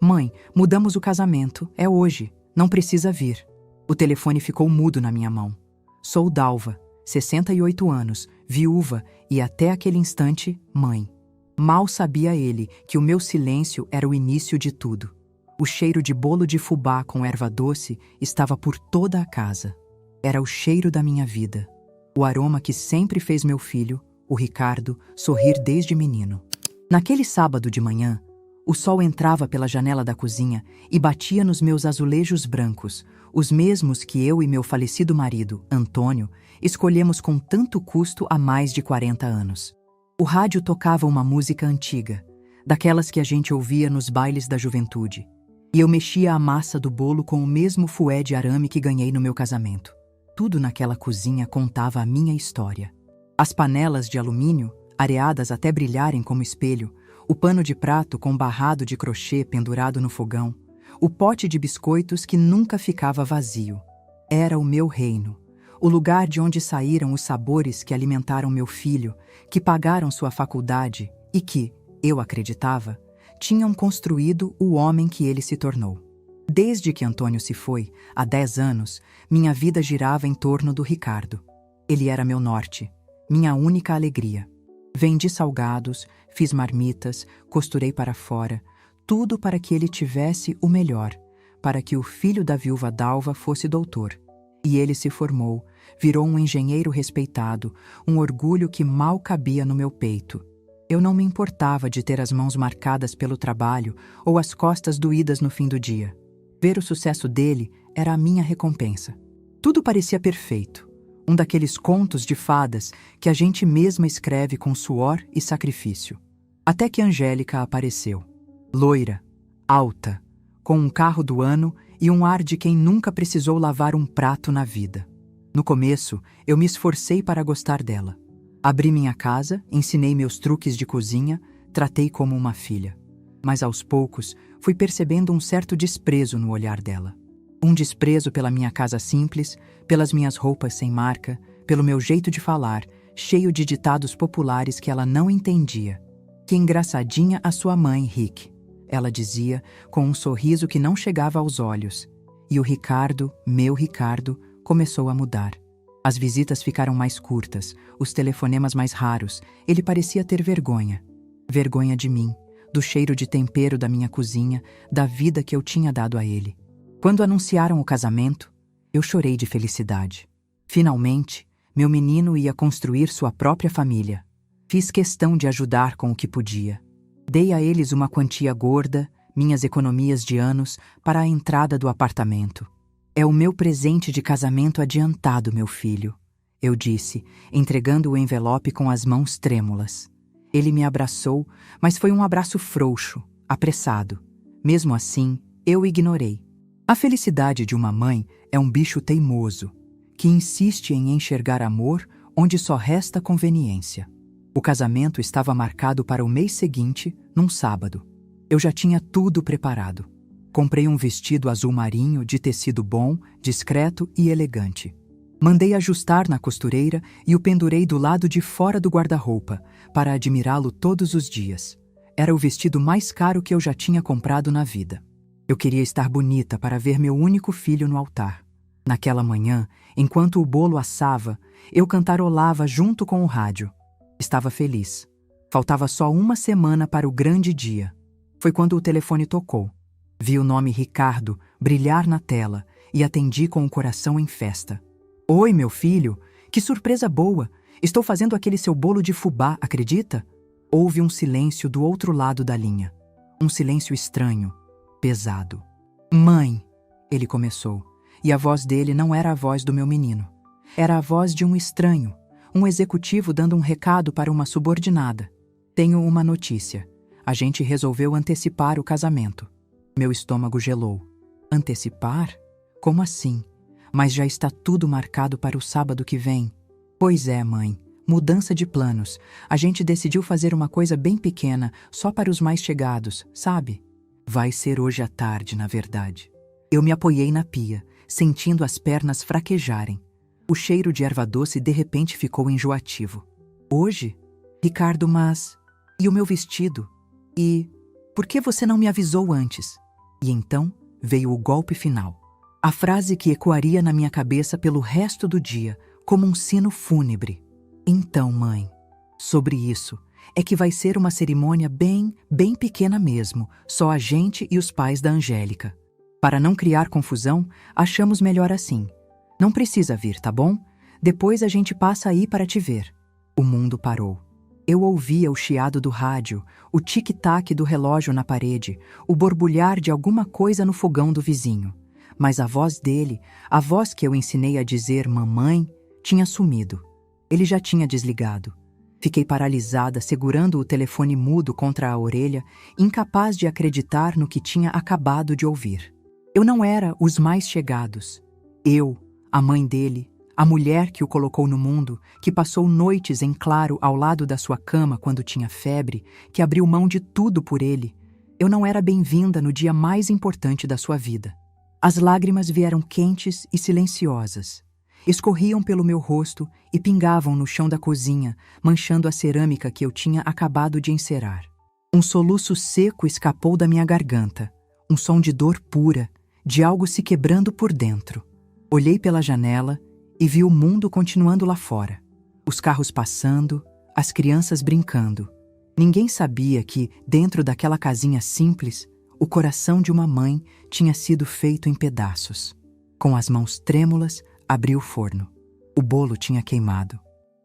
Mãe, mudamos o casamento, é hoje, não precisa vir. O telefone ficou mudo na minha mão. Sou Dalva, 68 anos, viúva e até aquele instante, mãe. Mal sabia ele que o meu silêncio era o início de tudo. O cheiro de bolo de fubá com erva doce estava por toda a casa. Era o cheiro da minha vida. O aroma que sempre fez meu filho, o Ricardo, sorrir desde menino. Naquele sábado de manhã, o sol entrava pela janela da cozinha e batia nos meus azulejos brancos, os mesmos que eu e meu falecido marido, Antônio, escolhemos com tanto custo há mais de 40 anos. O rádio tocava uma música antiga, daquelas que a gente ouvia nos bailes da juventude, e eu mexia a massa do bolo com o mesmo fouet de arame que ganhei no meu casamento. Tudo naquela cozinha contava a minha história. As panelas de alumínio, areadas até brilharem como espelho, o pano de prato com barrado de crochê pendurado no fogão, o pote de biscoitos que nunca ficava vazio. Era o meu reino, o lugar de onde saíram os sabores que alimentaram meu filho, que pagaram sua faculdade e que, eu acreditava, tinham construído o homem que ele se tornou. Desde que Antônio se foi, há 10 anos, minha vida girava em torno do Ricardo. Ele era meu norte, minha única alegria. Vendi salgados, fiz marmitas, costurei para fora, tudo para que ele tivesse o melhor, para que o filho da viúva Dalva fosse doutor. E ele se formou, virou um engenheiro respeitado, um orgulho que mal cabia no meu peito. Eu não me importava de ter as mãos marcadas pelo trabalho ou as costas doídas no fim do dia. Ver o sucesso dele era a minha recompensa. Tudo parecia perfeito. Um daqueles contos de fadas que a gente mesma escreve com suor e sacrifício. Até que Angélica apareceu. Loira, alta, com um carro do ano e um ar de quem nunca precisou lavar um prato na vida. No começo, eu me esforcei para gostar dela. Abri minha casa, ensinei meus truques de cozinha, tratei como uma filha. Mas aos poucos, fui percebendo um certo desprezo no olhar dela. Um desprezo pela minha casa simples, pelas minhas roupas sem marca, pelo meu jeito de falar, cheio de ditados populares que ela não entendia. Que engraçadinha a sua mãe, Rick, ela dizia, com um sorriso que não chegava aos olhos. E o Ricardo, meu Ricardo, começou a mudar. As visitas ficaram mais curtas, os telefonemas mais raros. Ele parecia ter vergonha. Vergonha de mim, do cheiro de tempero da minha cozinha, da vida que eu tinha dado a ele. Quando anunciaram o casamento, eu chorei de felicidade. Finalmente, meu menino ia construir sua própria família. Fiz questão de ajudar com o que podia. Dei a eles uma quantia gorda, minhas economias de anos, para a entrada do apartamento. É o meu presente de casamento adiantado, meu filho, eu disse, entregando o envelope com as mãos trêmulas. Ele me abraçou, mas foi um abraço frouxo, apressado. Mesmo assim, eu ignorei. A felicidade de uma mãe é um bicho teimoso, que insiste em enxergar amor onde só resta conveniência. O casamento estava marcado para o mês seguinte, num sábado. Eu já tinha tudo preparado. Comprei um vestido azul marinho de tecido bom, discreto e elegante. Mandei ajustar na costureira e o pendurei do lado de fora do guarda-roupa, para admirá-lo todos os dias. Era o vestido mais caro que eu já tinha comprado na vida. Eu queria estar bonita para ver meu único filho no altar. Naquela manhã, enquanto o bolo assava, eu cantarolava junto com o rádio. Estava feliz. Faltava só uma semana para o grande dia. Foi quando o telefone tocou. Vi o nome Ricardo brilhar na tela e atendi com o coração em festa. Oi, meu filho! Que surpresa boa! Estou fazendo aquele seu bolo de fubá, acredita? Houve um silêncio do outro lado da linha. Um silêncio estranho, pesado. Mãe! Ele começou, e a voz dele não era a voz do meu menino. Era a voz de um estranho, um executivo dando um recado para uma subordinada. Tenho uma notícia. A gente resolveu antecipar o casamento. Meu estômago gelou. Antecipar? Como assim? Mas já está tudo marcado para o sábado que vem. Pois é, mãe. Mudança de planos. A gente decidiu fazer uma coisa bem pequena, só para os mais chegados, sabe? Vai ser hoje à tarde, na verdade. Eu me apoiei na pia, sentindo as pernas fraquejarem. O cheiro de erva doce de repente ficou enjoativo. Hoje? Ricardo, mas... E o meu vestido? E... Por que você não me avisou antes? E então veio o golpe final. A frase que ecoaria na minha cabeça pelo resto do dia, como um sino fúnebre. Então, mãe, sobre isso é que vai ser uma cerimônia bem pequena mesmo, só a gente e os pais da Angélica. Para não criar confusão, achamos melhor assim. Não precisa vir, tá bom? Depois a gente passa aí para te ver. O mundo parou. Eu ouvia o chiado do rádio, o tic-tac do relógio na parede, o borbulhar de alguma coisa no fogão do vizinho. Mas a voz dele, a voz que eu ensinei a dizer mamãe, tinha sumido. Ele já tinha desligado. Fiquei paralisada, segurando o telefone mudo contra a orelha, incapaz de acreditar no que tinha acabado de ouvir. Eu não era os mais chegados. Eu, a mãe dele, a mulher que o colocou no mundo, que passou noites em claro ao lado da sua cama quando tinha febre, que abriu mão de tudo por ele. Eu não era bem-vinda no dia mais importante da sua vida. As lágrimas vieram quentes e silenciosas. Escorriam pelo meu rosto e pingavam no chão da cozinha, manchando a cerâmica que eu tinha acabado de encerar. Um soluço seco escapou da minha garganta, um som de dor pura, de algo se quebrando por dentro. Olhei pela janela e vi o mundo continuando lá fora. Os carros passando, as crianças brincando. Ninguém sabia que, dentro daquela casinha simples, o coração de uma mãe tinha sido feito em pedaços. Com as mãos trêmulas, abri o forno. O bolo tinha queimado.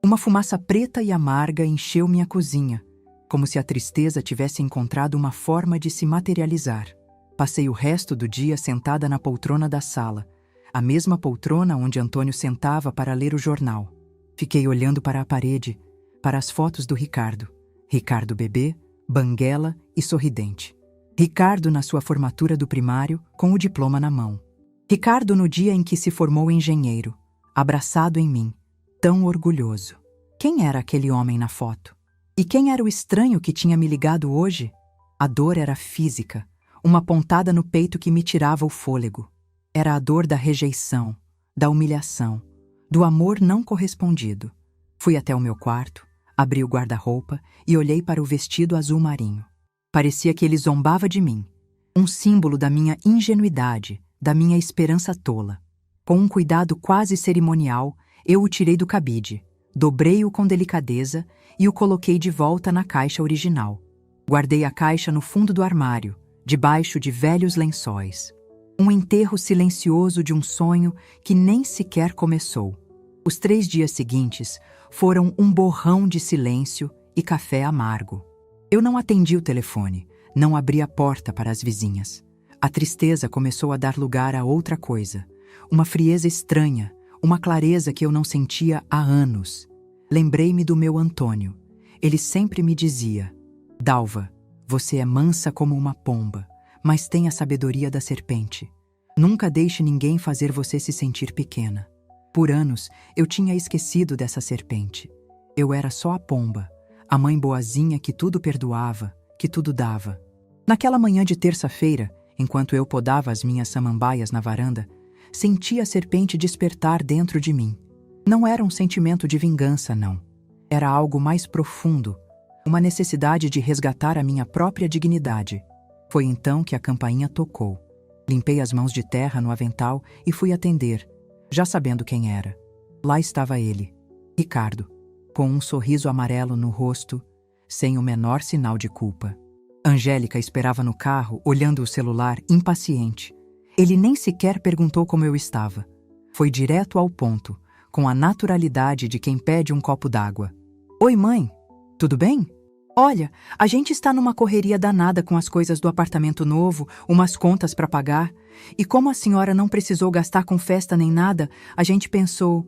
Uma fumaça preta e amarga encheu minha cozinha, como se a tristeza tivesse encontrado uma forma de se materializar. Passei o resto do dia sentada na poltrona da sala, a mesma poltrona onde Antônio sentava para ler o jornal. Fiquei olhando para a parede, para as fotos do Ricardo. Ricardo bebê, banguela e sorridente. Ricardo na sua formatura do primário, com o diploma na mão. Ricardo no dia em que se formou engenheiro, abraçado em mim, tão orgulhoso. Quem era aquele homem na foto? E quem era o estranho que tinha me ligado hoje? A dor era física, uma pontada no peito que me tirava o fôlego. Era a dor da rejeição, da humilhação, do amor não correspondido. Fui até o meu quarto, abri o guarda-roupa e olhei para o vestido azul marinho. Parecia que ele zombava de mim, um símbolo da minha ingenuidade, da minha esperança tola. Com um cuidado quase cerimonial, eu o tirei do cabide, dobrei-o com delicadeza e o coloquei de volta na caixa original. Guardei a caixa no fundo do armário, debaixo de velhos lençóis. Um enterro silencioso de um sonho que nem sequer começou. Os 3 dias seguintes foram um borrão de silêncio e café amargo. Eu não atendi o telefone, não abri a porta para as vizinhas. A tristeza começou a dar lugar a outra coisa, uma frieza estranha, uma clareza que eu não sentia há anos. Lembrei-me do meu Antônio. Ele sempre me dizia: Dalva, você é mansa como uma pomba, mas tem a sabedoria da serpente. Nunca deixe ninguém fazer você se sentir pequena. Por anos, eu tinha esquecido dessa serpente. Eu era só a pomba, a mãe boazinha que tudo perdoava, que tudo dava. Naquela manhã de terça-feira, enquanto eu podava as minhas samambaias na varanda, senti a serpente despertar dentro de mim. Não era um sentimento de vingança, não. Era algo mais profundo, uma necessidade de resgatar a minha própria dignidade. Foi então que a campainha tocou. Limpei as mãos de terra no avental e fui atender, já sabendo quem era. Lá estava ele, Ricardo, com um sorriso amarelo no rosto, sem o menor sinal de culpa. Angélica esperava no carro, olhando o celular, impaciente. Ele nem sequer perguntou como eu estava. Foi direto ao ponto, com a naturalidade de quem pede um copo d'água. Oi, mãe, tudo bem? Olha, a gente está numa correria danada com as coisas do apartamento novo, umas contas para pagar, e como a senhora não precisou gastar com festa nem nada, a gente pensou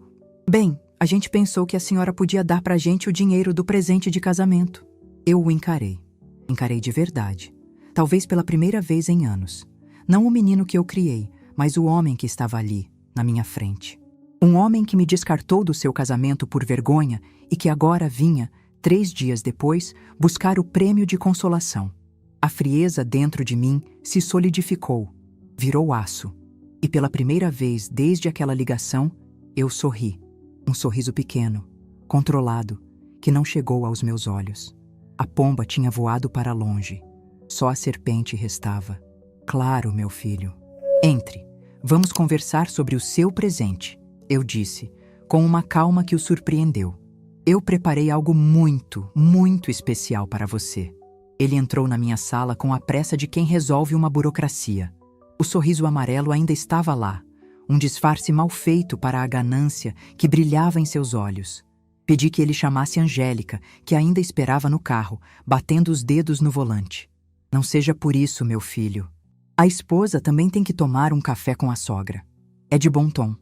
que a senhora podia dar pra gente o dinheiro do presente de casamento. Eu o encarei. Encarei de verdade. Talvez pela primeira vez em anos. Não o menino que eu criei, mas o homem que estava ali, na minha frente. Um homem que me descartou do seu casamento por vergonha e que agora vinha, 3 dias depois, buscar o prêmio de consolação. A frieza dentro de mim se solidificou, virou aço. E pela primeira vez desde aquela ligação, eu sorri. Um sorriso pequeno, controlado, que não chegou aos meus olhos. A pomba tinha voado para longe. Só a serpente restava. Claro, meu filho. Entre. Vamos conversar sobre o seu presente, eu disse, com uma calma que o surpreendeu. Eu preparei algo muito, muito especial para você. Ele entrou na minha sala com a pressa de quem resolve uma burocracia. O sorriso amarelo ainda estava lá, um disfarce mal feito para a ganância que brilhava em seus olhos. Pedi que ele chamasse Angélica, que ainda esperava no carro, batendo os dedos no volante. Não seja por isso, meu filho. A esposa também tem que tomar um café com a sogra. É de bom tom.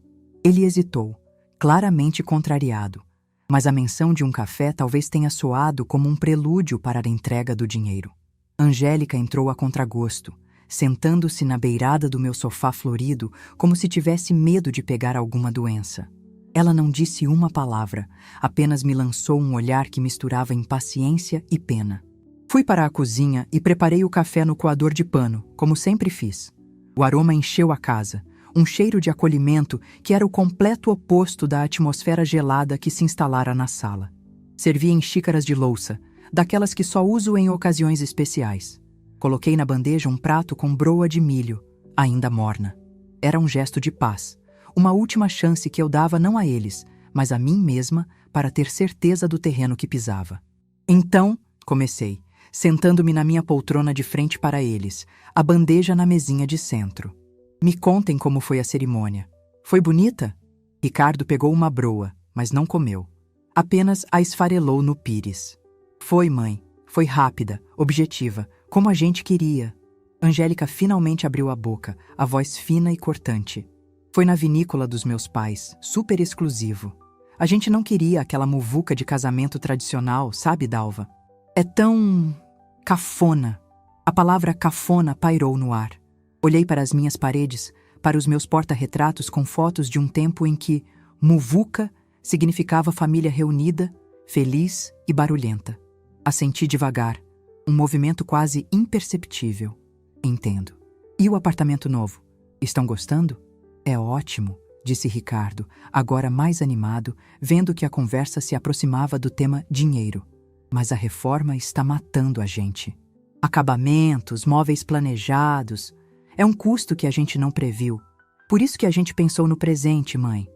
Ele hesitou, claramente contrariado, mas a menção de um café talvez tenha soado como um prelúdio para a entrega do dinheiro. Angélica entrou a contragosto, sentando-se na beirada do meu sofá florido como se tivesse medo de pegar alguma doença. Ela não disse uma palavra, apenas me lançou um olhar que misturava impaciência e pena. Fui para a cozinha e preparei o café no coador de pano, como sempre fiz. O aroma encheu a casa, um cheiro de acolhimento que era o completo oposto da atmosfera gelada que se instalara na sala. Servi em xícaras de louça, daquelas que só uso em ocasiões especiais. Coloquei na bandeja um prato com broa de milho, ainda morna. Era um gesto de paz, uma última chance que eu dava não a eles, mas a mim mesma para ter certeza do terreno que pisava. Então, comecei, sentando-me na minha poltrona de frente para eles, a bandeja na mesinha de centro. Me contem como foi a cerimônia. Foi bonita? Ricardo pegou uma broa, mas não comeu. Apenas a esfarelou no pires. Foi, mãe. Foi rápida, objetiva, como a gente queria. Angélica finalmente abriu a boca, a voz fina e cortante. Foi na vinícola dos meus pais, super exclusivo. A gente não queria aquela muvuca de casamento tradicional, sabe, Dalva? É tão... cafona. A palavra cafona pairou no ar. Olhei para as minhas paredes, para os meus porta-retratos com fotos de um tempo em que muvuca significava família reunida, feliz e barulhenta. Assenti devagar, um movimento quase imperceptível. Entendo. E o apartamento novo? Estão gostando? É ótimo, disse Ricardo, agora mais animado, vendo que a conversa se aproximava do tema dinheiro. Mas a reforma está matando a gente. Acabamentos, móveis planejados... É um custo que a gente não previu. Por isso que a gente pensou no presente, mãe.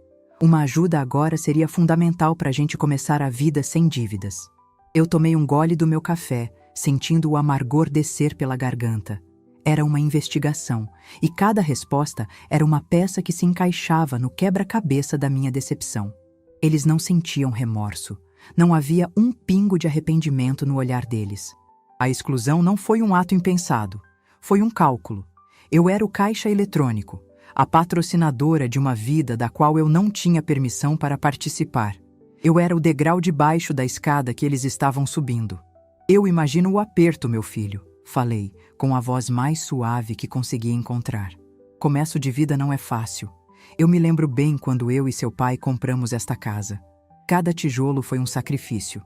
Uma ajuda agora seria fundamental para a gente começar a vida sem dívidas. Eu tomei um gole do meu café, sentindo o amargor descer pela garganta. Era uma investigação, e cada resposta era uma peça que se encaixava no quebra-cabeça da minha decepção. Eles não sentiam remorso. Não havia um pingo de arrependimento no olhar deles. A exclusão não foi um ato impensado. Foi um cálculo. Eu era o caixa eletrônico, a patrocinadora de uma vida da qual eu não tinha permissão para participar. Eu era o degrau de baixo da escada que eles estavam subindo. Eu imagino o aperto, meu filho, falei, com a voz mais suave que consegui encontrar. Começo de vida não é fácil. Eu me lembro bem quando eu e seu pai compramos esta casa. Cada tijolo foi um sacrifício.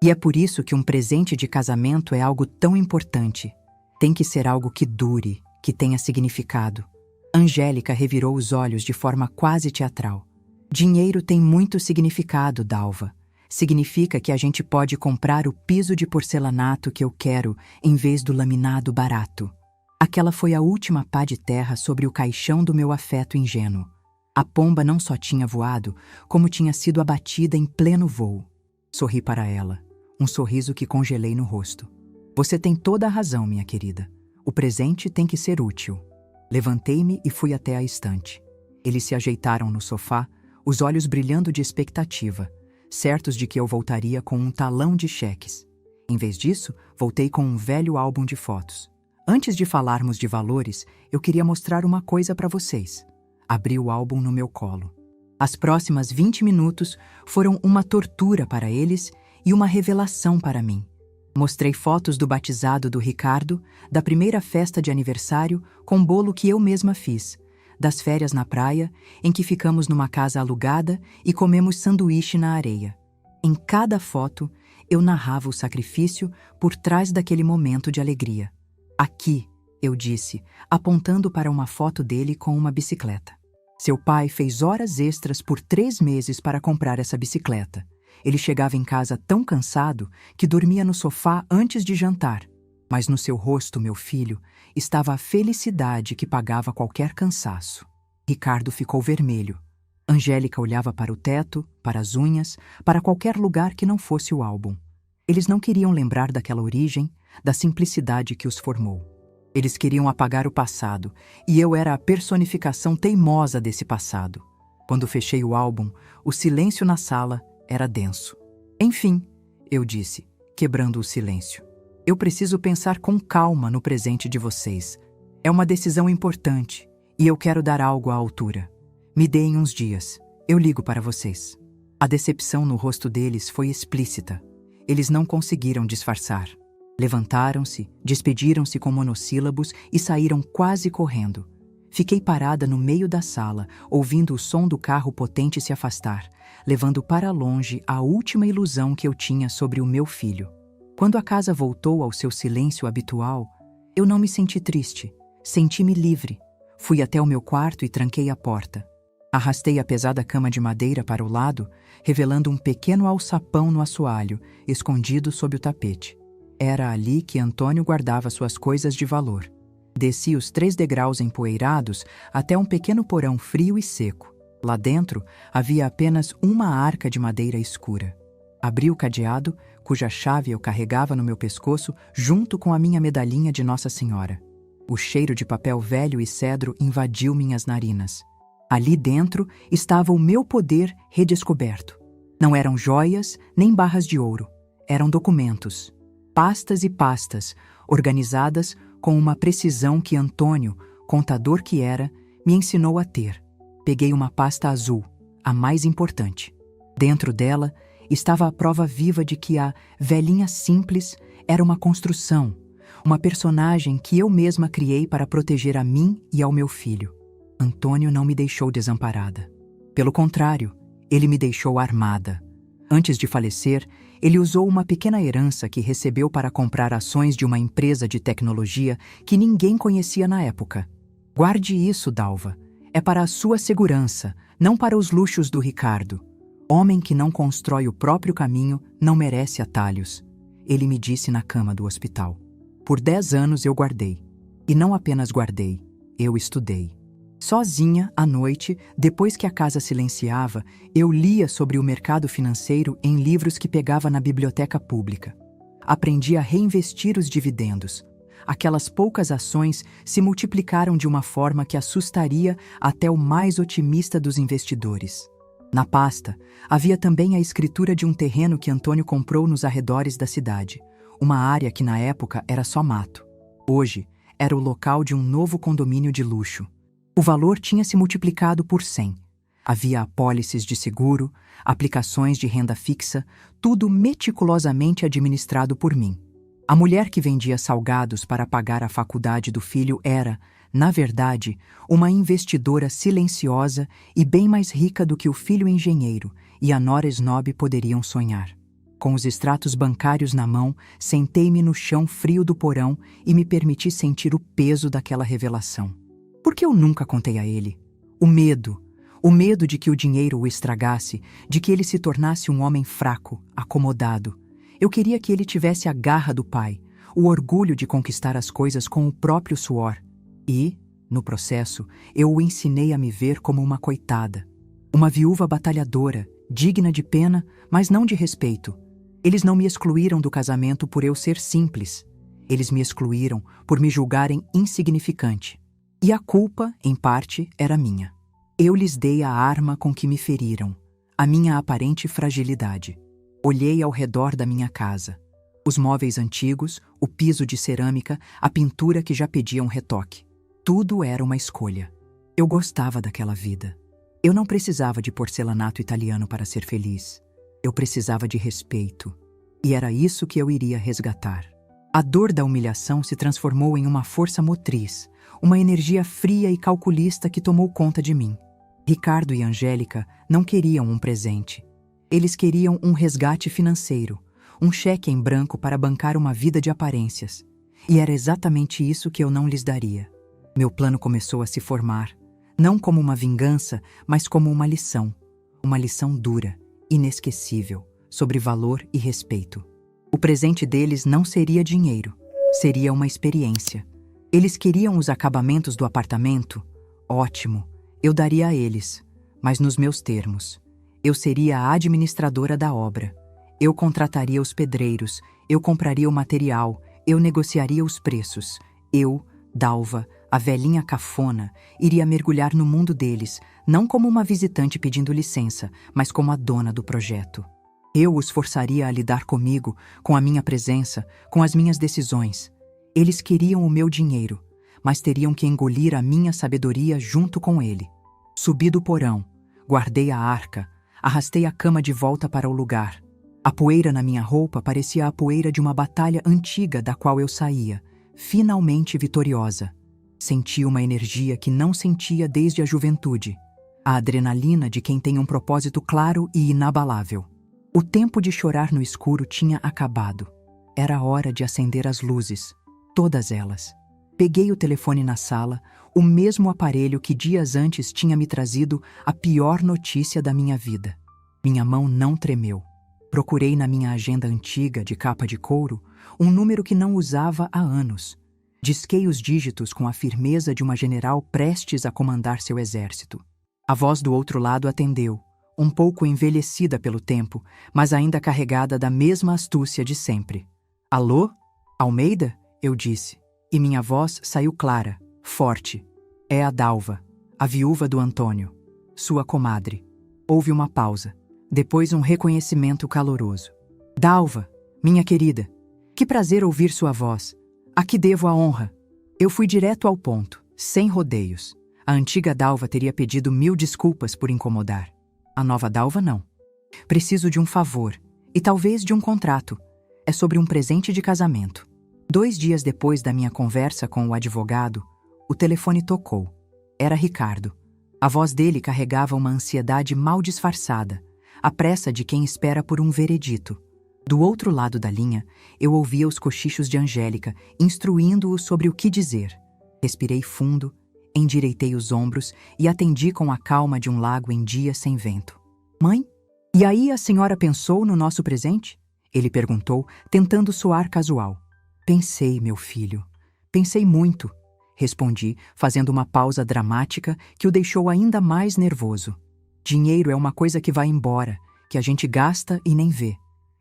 E é por isso que um presente de casamento é algo tão importante. Tem que ser algo que dure, que tenha significado. Angélica revirou os olhos de forma quase teatral. Dinheiro tem muito significado, Dalva. Significa que a gente pode comprar o piso de porcelanato que eu quero em vez do laminado barato. Aquela foi a última pá de terra sobre o caixão do meu afeto ingênuo. A pomba não só tinha voado, como tinha sido abatida em pleno voo. Sorri para ela, um sorriso que congelei no rosto. Você tem toda a razão, minha querida. O presente tem que ser útil. Levantei-me e fui até a estante. Eles se ajeitaram no sofá, os olhos brilhando de expectativa, certos de que eu voltaria com um talão de cheques. Em vez disso, voltei com um velho álbum de fotos. Antes de falarmos de valores, eu queria mostrar uma coisa para vocês. Abri o álbum no meu colo. As próximas 20 minutos foram uma tortura para eles e uma revelação para mim. Mostrei fotos do batizado do Ricardo, da primeira festa de aniversário com bolo que eu mesma fiz, das férias na praia, em que ficamos numa casa alugada e comemos sanduíche na areia. Em cada foto, eu narrava o sacrifício por trás daquele momento de alegria. Aqui, eu disse, apontando para uma foto dele com uma bicicleta. Seu pai fez horas extras por 3 meses para comprar essa bicicleta. Ele chegava em casa tão cansado que dormia no sofá antes de jantar. Mas no seu rosto, meu filho, estava a felicidade que pagava qualquer cansaço. Ricardo ficou vermelho. Angélica olhava para o teto, para as unhas, para qualquer lugar que não fosse o álbum. Eles não queriam lembrar daquela origem, da simplicidade que os formou. Eles queriam apagar o passado, e eu era a personificação teimosa desse passado. Quando fechei o álbum, o silêncio na sala era denso. Enfim, eu disse, quebrando o silêncio. Eu preciso pensar com calma no presente de vocês. É uma decisão importante, e eu quero dar algo à altura. Me deem uns dias. Eu ligo para vocês. A decepção no rosto deles foi explícita. Eles não conseguiram disfarçar. Levantaram-se, despediram-se com monossílabos e saíram quase correndo. Fiquei parada no meio da sala, ouvindo o som do carro potente se afastar, levando para longe a última ilusão que eu tinha sobre o meu filho. Quando a casa voltou ao seu silêncio habitual, eu não me senti triste. Senti-me livre. Fui até o meu quarto e tranquei a porta. Arrastei a pesada cama de madeira para o lado, revelando um pequeno alçapão no assoalho, escondido sob o tapete. Era ali que Antônio guardava suas coisas de valor. Desci os 3 degraus empoeirados até um pequeno porão frio e seco. Lá dentro havia apenas uma arca de madeira escura. Abri o cadeado, cuja chave eu carregava no meu pescoço junto com a minha medalhinha de Nossa Senhora. O cheiro de papel velho e cedro invadiu minhas narinas. Ali dentro estava o meu poder redescoberto. Não eram joias nem barras de ouro. Eram documentos. Pastas e pastas, organizadas com uma precisão que Antônio, contador que era, me ensinou a ter. Peguei uma pasta azul, a mais importante. Dentro dela estava a prova viva de que a velhinha simples era uma construção, uma personagem que eu mesma criei para proteger a mim e ao meu filho. Antônio não me deixou desamparada. Pelo contrário, ele me deixou armada. Antes de falecer, ele usou uma pequena herança que recebeu para comprar ações de uma empresa de tecnologia que ninguém conhecia na época. Guarde isso, Dalva. É para a sua segurança, não para os luxos do Ricardo. Homem que não constrói o próprio caminho não merece atalhos. Ele me disse na cama do hospital. Por 10 anos eu guardei. E não apenas guardei, eu estudei. Sozinha, à noite, depois que a casa silenciava, eu lia sobre o mercado financeiro em livros que pegava na biblioteca pública. Aprendi a reinvestir os dividendos. Aquelas poucas ações se multiplicaram de uma forma que assustaria até o mais otimista dos investidores. Na pasta, havia também a escritura de um terreno que Antônio comprou nos arredores da cidade, uma área que na época era só mato. Hoje, era o local de um novo condomínio de luxo. O valor tinha se multiplicado por 100. Havia apólices de seguro, aplicações de renda fixa, tudo meticulosamente administrado por mim. A mulher que vendia salgados para pagar a faculdade do filho era, na verdade, uma investidora silenciosa e bem mais rica do que o filho engenheiro e a nora snob poderiam sonhar. Com os extratos bancários na mão, sentei-me no chão frio do porão e me permiti sentir o peso daquela revelação. Por que eu nunca contei a ele? O medo de que o dinheiro o estragasse, de que ele se tornasse um homem fraco, acomodado. Eu queria que ele tivesse a garra do pai, o orgulho de conquistar as coisas com o próprio suor. E, no processo, eu o ensinei a me ver como uma coitada. Uma viúva batalhadora, digna de pena, mas não de respeito. Eles não me excluíram do casamento por eu ser simples. Eles me excluíram por me julgarem insignificante. E a culpa, em parte, era minha. Eu lhes dei a arma com que me feriram, a minha aparente fragilidade. Olhei ao redor da minha casa. Os móveis antigos, o piso de cerâmica, a pintura que já pedia um retoque. Tudo era uma escolha. Eu gostava daquela vida. Eu não precisava de porcelanato italiano para ser feliz. Eu precisava de respeito. E era isso que eu iria resgatar. A dor da humilhação se transformou em uma força motriz, uma energia fria e calculista que tomou conta de mim. Ricardo e Angélica não queriam um presente. Eles queriam um resgate financeiro, um cheque em branco para bancar uma vida de aparências. E era exatamente isso que eu não lhes daria. Meu plano começou a se formar, não como uma vingança, mas como uma lição dura, inesquecível, sobre valor e respeito. O presente deles não seria dinheiro, Seria uma experiência. Eles queriam os acabamentos do apartamento? Ótimo, eu daria a eles, mas nos meus termos. Eu seria a administradora da obra. Eu contrataria os pedreiros, eu compraria o material, eu negociaria os preços. Eu, Dalva, a velhinha cafona, iria mergulhar no mundo deles, não como uma visitante pedindo licença, mas como a dona do projeto. Eu os forçaria a lidar comigo, com a minha presença, com as minhas decisões. Eles queriam o meu dinheiro, mas teriam que engolir a minha sabedoria junto com ele. Subi do porão, guardei a arca, arrastei a cama de volta para o lugar. A poeira na minha roupa parecia a poeira de uma batalha antiga da qual eu saía, finalmente vitoriosa. Senti uma energia que não sentia desde a juventude. A adrenalina de quem tem um propósito claro e inabalável. O tempo de chorar no escuro tinha acabado. Era hora de acender as luzes. Todas elas. Peguei o telefone na sala, o mesmo aparelho que dias antes tinha me trazido a pior notícia da minha vida. Minha mão não tremeu. Procurei na minha agenda antiga, de capa de couro, um número que não usava há anos. Disquei os dígitos com a firmeza de uma general prestes a comandar seu exército. A voz do outro lado atendeu, um pouco envelhecida pelo tempo, mas ainda carregada da mesma astúcia de sempre. Alô? Almeida? Eu disse, e minha voz saiu clara, forte. É a Dalva, a viúva do Antônio, sua comadre. Houve uma pausa, depois um reconhecimento caloroso. Dalva, minha querida, que prazer ouvir sua voz. A que devo a honra? Eu fui direto ao ponto, sem rodeios. A antiga Dalva teria pedido 1000 desculpas por incomodar. A nova Dalva não. Preciso de um favor, e talvez de um contrato. É sobre um presente de casamento. 2 dias depois da minha conversa com o advogado, o telefone tocou. Era Ricardo. A voz dele carregava uma ansiedade mal disfarçada, a pressa de quem espera por um veredito. Do outro lado da linha, eu ouvia os cochichos de Angélica, instruindo-o sobre o que dizer. Respirei fundo, endireitei os ombros e atendi com a calma de um lago em dia sem vento. Mãe? E aí a senhora pensou no nosso presente? Ele perguntou, tentando soar casual. Pensei, meu filho. Pensei muito, respondi, fazendo uma pausa dramática que o deixou ainda mais nervoso. Dinheiro é uma coisa que vai embora, que a gente gasta e nem vê.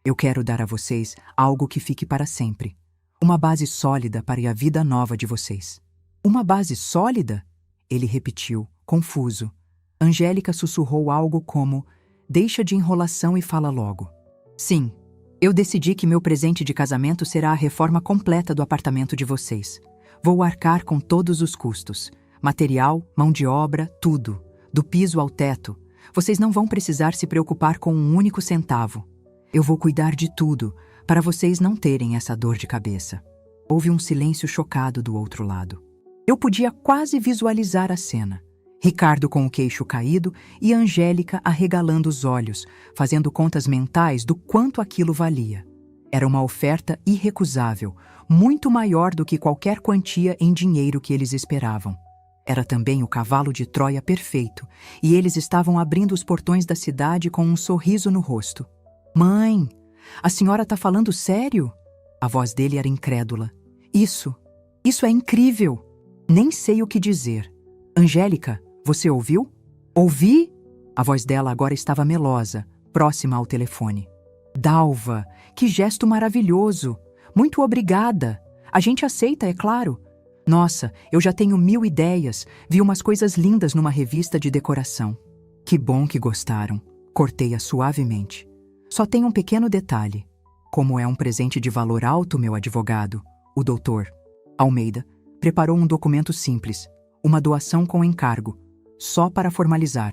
Eu quero dar a vocês algo que fique para sempre. Uma base sólida para a vida nova de vocês. Uma base sólida? Ele repetiu, confuso. Angélica sussurrou algo como: deixa de enrolação e fala logo. Sim, eu decidi que meu presente de casamento será a reforma completa do apartamento de vocês. Vou arcar com todos os custos. Material, mão de obra, tudo. Do piso ao teto. Vocês não vão precisar se preocupar com um único centavo. Eu vou cuidar de tudo, para vocês não terem essa dor de cabeça. Houve um silêncio chocado do outro lado. Eu podia quase visualizar a cena. Ricardo com o queixo caído e Angélica arregalando os olhos, fazendo contas mentais do quanto aquilo valia. Era uma oferta irrecusável, muito maior do que qualquer quantia em dinheiro que eles esperavam. Era também o cavalo de Troia perfeito, e eles estavam abrindo os portões da cidade com um sorriso no rosto. Mãe, a senhora está falando sério? A voz dele era incrédula. Isso é incrível. Nem sei o que dizer. Angélica, você ouviu? Ouvi? A voz dela agora estava melosa, próxima ao telefone. Dalva, que gesto maravilhoso. Muito obrigada. A gente aceita, é claro. Nossa, eu já tenho 1000 ideias. Vi umas coisas lindas numa revista de decoração. Que bom que gostaram. Cortei-a suavemente. Só tem um pequeno detalhe. Como é um presente de valor alto, meu advogado, o doutor Almeida preparou um documento simples, uma doação com encargo, só para formalizar.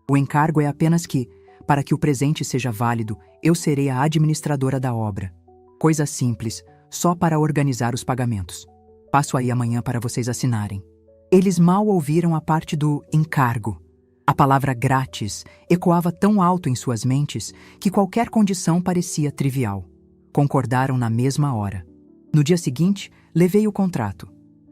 O encargo é apenas que, para que o presente seja válido, eu serei a administradora da obra. Coisa simples, só para organizar os pagamentos. Passo aí amanhã para vocês assinarem. Eles mal ouviram a parte do encargo. A palavra grátis ecoava tão alto em suas mentes que qualquer condição parecia trivial. Concordaram na mesma hora. No dia seguinte, levei o contrato.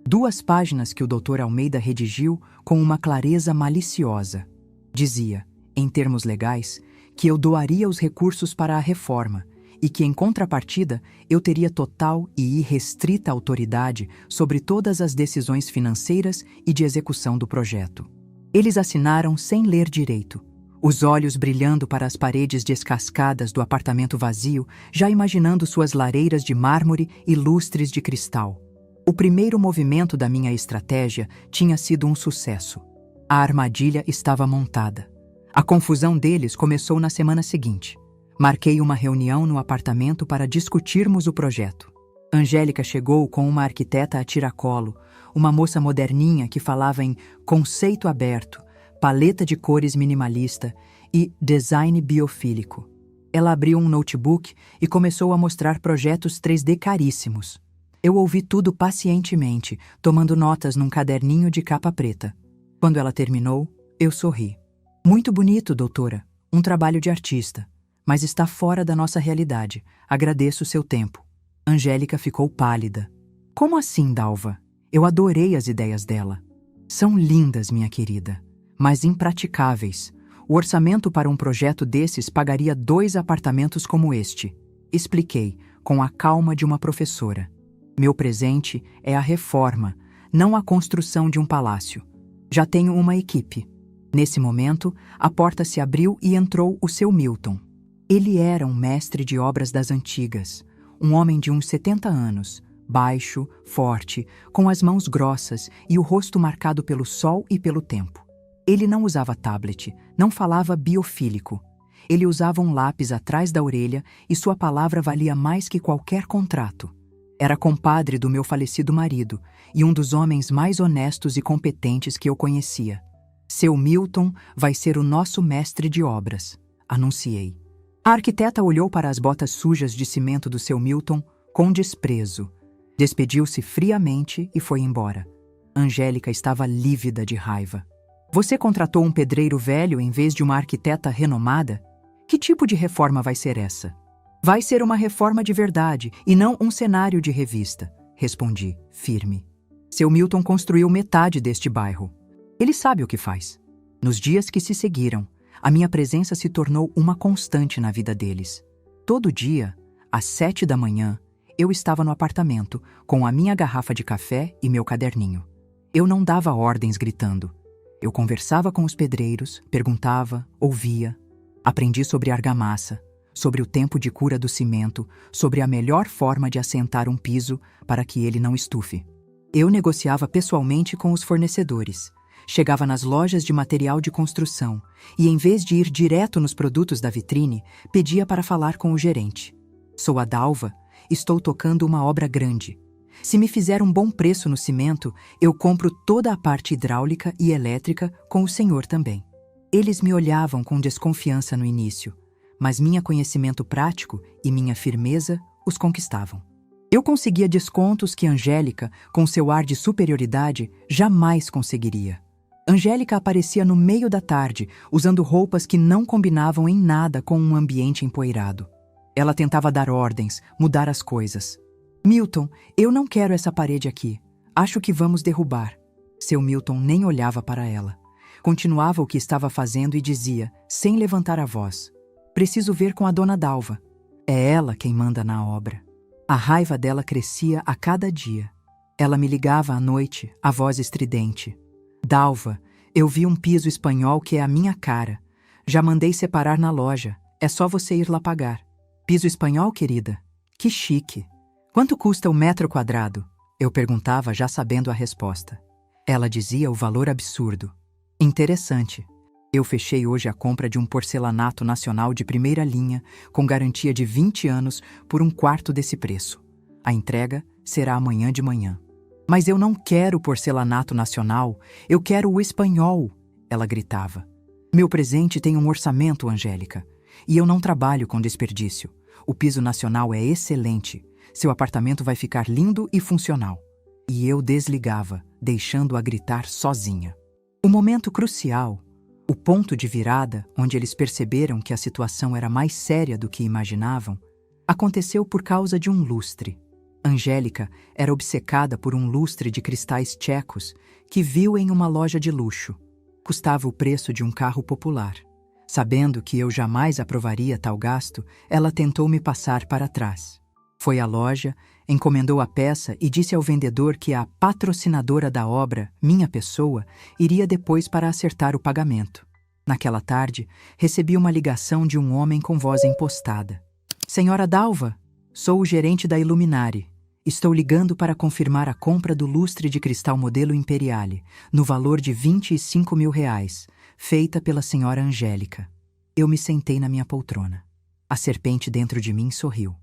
2 páginas que o Dr. Almeida redigiu com uma clareza maliciosa. Dizia, em termos legais, que eu doaria os recursos para a reforma e que, em contrapartida, eu teria total e irrestrita autoridade sobre todas as decisões financeiras e de execução do projeto. Eles assinaram sem ler direito, os olhos brilhando para as paredes descascadas do apartamento vazio, já imaginando suas lareiras de mármore e lustres de cristal. O primeiro movimento da minha estratégia tinha sido um sucesso. A armadilha estava montada. A confusão deles começou na semana seguinte. Marquei uma reunião no apartamento para discutirmos o projeto. Angélica chegou com uma arquiteta a tiracolo, uma moça moderninha que falava em conceito aberto, paleta de cores minimalista e design biofílico. Ela abriu um notebook e começou a mostrar projetos 3D caríssimos. Eu ouvi tudo pacientemente, tomando notas num caderninho de capa preta. Quando ela terminou, eu sorri. Muito bonito, doutora. Um trabalho de artista. Mas está fora da nossa realidade. Agradeço o seu tempo. Angélica ficou pálida. Como assim, Dalva? Eu adorei as ideias dela. São lindas, minha querida, mas impraticáveis. O orçamento para um projeto desses pagaria 2 apartamentos como este. Expliquei, com a calma de uma professora. Meu presente é a reforma, não a construção de um palácio. Já tenho uma equipe. Nesse momento, a porta se abriu e entrou o seu Milton. Ele era um mestre de obras das antigas, um homem de uns 70 anos, baixo, forte, com as mãos grossas e o rosto marcado pelo sol e pelo tempo. Ele não usava tablet, não falava biofílico. Ele usava um lápis atrás da orelha e sua palavra valia mais que qualquer contrato. Era compadre do meu falecido marido e um dos homens mais honestos e competentes que eu conhecia. Seu Milton vai ser o nosso mestre de obras, anunciei. A arquiteta olhou para as botas sujas de cimento do seu Milton com desprezo. Despediu-se friamente e foi embora. Angélica estava lívida de raiva. Você contratou um pedreiro velho em vez de uma arquiteta renomada? Que tipo de reforma vai ser essa? Vai ser uma reforma de verdade e não um cenário de revista, respondi, firme. Seu Milton construiu metade deste bairro. Ele sabe o que faz. Nos dias que se seguiram, a minha presença se tornou uma constante na vida deles. Todo dia, às 7 da manhã, eu estava no apartamento, com a minha garrafa de café e meu caderninho. Eu não dava ordens gritando. Eu conversava com os pedreiros, perguntava, ouvia. Aprendi sobre argamassa, sobre o tempo de cura do cimento, sobre a melhor forma de assentar um piso para que ele não estufe. Eu negociava pessoalmente com os fornecedores. Chegava nas lojas de material de construção e, em vez de ir direto nos produtos da vitrine, pedia para falar com o gerente. Sou a Dalva, estou tocando uma obra grande. Se me fizer um bom preço no cimento, eu compro toda a parte hidráulica e elétrica com o senhor também. Eles me olhavam com desconfiança no início, mas meu conhecimento prático e minha firmeza os conquistavam. Eu conseguia descontos que Angélica, com seu ar de superioridade, jamais conseguiria. Angélica aparecia no meio da tarde, usando roupas que não combinavam em nada com um ambiente empoeirado. Ela tentava dar ordens, mudar as coisas. Milton, eu não quero essa parede aqui. Acho que vamos derrubar. Seu Milton nem olhava para ela. Continuava o que estava fazendo e dizia, sem levantar a voz: preciso ver com a dona Dalva. É ela quem manda na obra. A raiva dela crescia a cada dia. Ela me ligava à noite, a voz estridente. Dalva, eu vi um piso espanhol que é a minha cara. Já mandei separar na loja. É só você ir lá pagar. Piso espanhol, querida? Que chique. Quanto custa o metro quadrado? Eu perguntava já sabendo a resposta. Ela dizia o valor absurdo. Interessante. Eu fechei hoje a compra de um porcelanato nacional de primeira linha, com garantia de 20 anos, por 1/4 desse preço. A entrega será amanhã de manhã. Mas eu não quero porcelanato nacional, eu quero o espanhol, ela gritava. Meu presente tem um orçamento, Angélica, e eu não trabalho com desperdício. O piso nacional é excelente, seu apartamento vai ficar lindo e funcional. E eu desligava, deixando-a gritar sozinha. O momento crucial, o ponto de virada onde eles perceberam que a situação era mais séria do que imaginavam, aconteceu por causa de um lustre. Angélica era obcecada por um lustre de cristais tchecos que viu em uma loja de luxo. Custava o preço de um carro popular. Sabendo que eu jamais aprovaria tal gasto, ela tentou me passar para trás. Foi à loja, encomendou a peça e disse ao vendedor que a patrocinadora da obra, minha pessoa, iria depois para acertar o pagamento. Naquela tarde, recebi uma ligação de um homem com voz impostada. Senhora Dalva, sou o gerente da Illuminari. Estou ligando para confirmar a compra do lustre de cristal modelo Imperiale, no valor de R$ 25.000, feita pela senhora Angélica. Eu me sentei na minha poltrona. A serpente dentro de mim sorriu.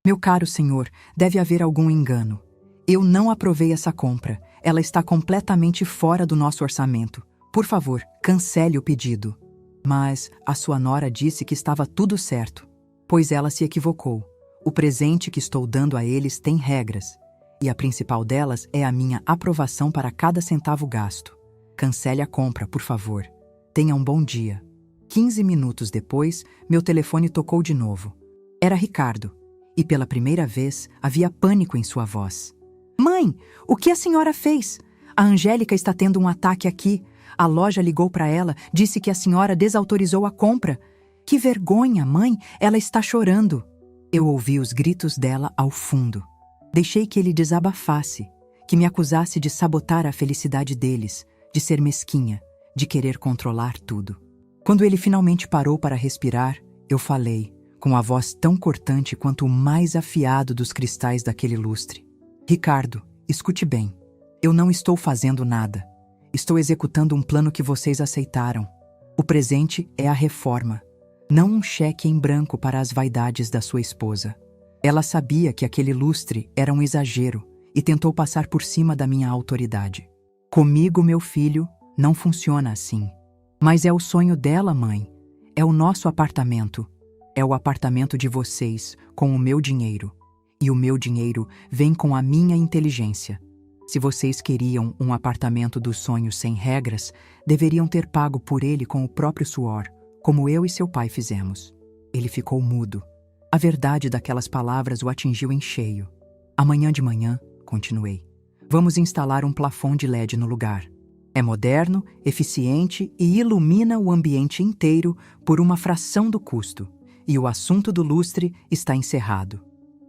Meu caro senhor, deve haver algum engano. Eu não aprovei essa compra. Ela está completamente fora do nosso orçamento. Por favor, cancele o pedido. Mas a sua nora disse que estava tudo certo. Pois ela se equivocou. O presente que estou dando a eles tem regras. E a principal delas é a minha aprovação para cada centavo gasto. Cancele a compra, por favor. Tenha um bom dia. 15 minutos depois, meu telefone tocou de novo. Era Ricardo. E pela primeira vez, havia pânico em sua voz. Mãe, o que a senhora fez? A Angélica está tendo um ataque aqui. A loja ligou para ela, disse que a senhora desautorizou a compra. Que vergonha, mãe, ela está chorando. Eu ouvi os gritos dela ao fundo. Deixei que ele desabafasse, que me acusasse de sabotar a felicidade deles, de ser mesquinha, de querer controlar tudo. Quando ele finalmente parou para respirar, eu falei, com a voz tão cortante quanto o mais afiado dos cristais daquele lustre. Ricardo, escute bem. Eu não estou fazendo nada. Estou executando um plano que vocês aceitaram. O presente é a reforma, não um cheque em branco para as vaidades da sua esposa. Ela sabia que aquele lustre era um exagero e tentou passar por cima da minha autoridade. Comigo, meu filho, não funciona assim. Mas é o sonho dela, mãe. É o nosso apartamento. É o apartamento de vocês, com o meu dinheiro. E o meu dinheiro vem com a minha inteligência. Se vocês queriam um apartamento dos sonhos sem regras, deveriam ter pago por ele com o próprio suor, como eu e seu pai fizemos. Ele ficou mudo. A verdade daquelas palavras o atingiu em cheio. Amanhã de manhã, continuei, vamos instalar um plafond de LED no lugar. É moderno, eficiente e ilumina o ambiente inteiro por uma fração do custo. E o assunto do lustre está encerrado.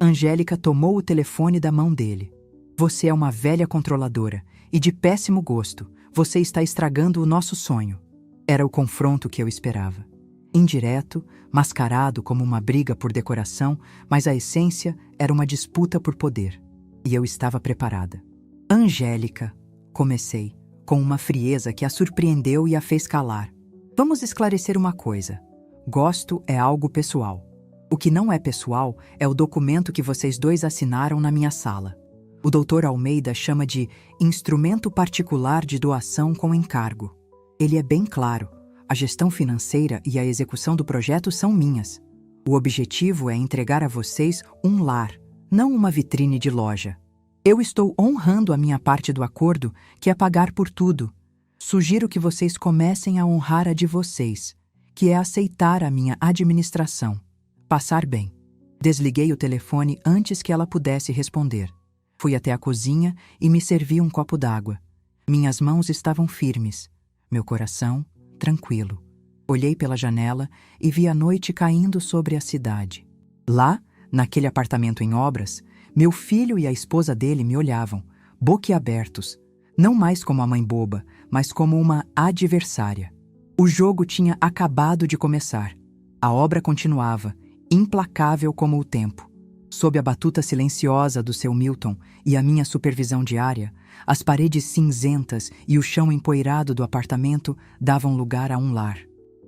Angélica tomou o telefone da mão dele. Você é uma velha controladora e de péssimo gosto. Você está estragando o nosso sonho. Era o confronto que eu esperava. Indireto, mascarado como uma briga por decoração, mas a essência era uma disputa por poder. E eu estava preparada. Angélica, comecei, com uma frieza que a surpreendeu e a fez calar. Vamos esclarecer uma coisa. Gosto é algo pessoal. O que não é pessoal é o documento que vocês dois assinaram na minha sala. O Dr. Almeida chama de instrumento particular de doação com encargo. Ele é bem claro. A gestão financeira e a execução do projeto são minhas. O objetivo é entregar a vocês um lar, não uma vitrine de loja. Eu estou honrando a minha parte do acordo, que é pagar por tudo. Sugiro que vocês comecem a honrar a de vocês, que é aceitar a minha administração. Passar bem. Desliguei o telefone antes que ela pudesse responder. Fui até a cozinha e me servi um copo d'água. Minhas mãos estavam firmes. Meu coração, tranquilo. Olhei pela janela e vi a noite caindo sobre a cidade. Lá, naquele apartamento em obras, meu filho e a esposa dele me olhavam, boquiabertos, não mais como a mãe boba, mas como uma adversária. O jogo tinha acabado de começar. A obra continuava, implacável como o tempo. Sob a batuta silenciosa do seu Milton e a minha supervisão diária, as paredes cinzentas e o chão empoeirado do apartamento davam lugar a um lar.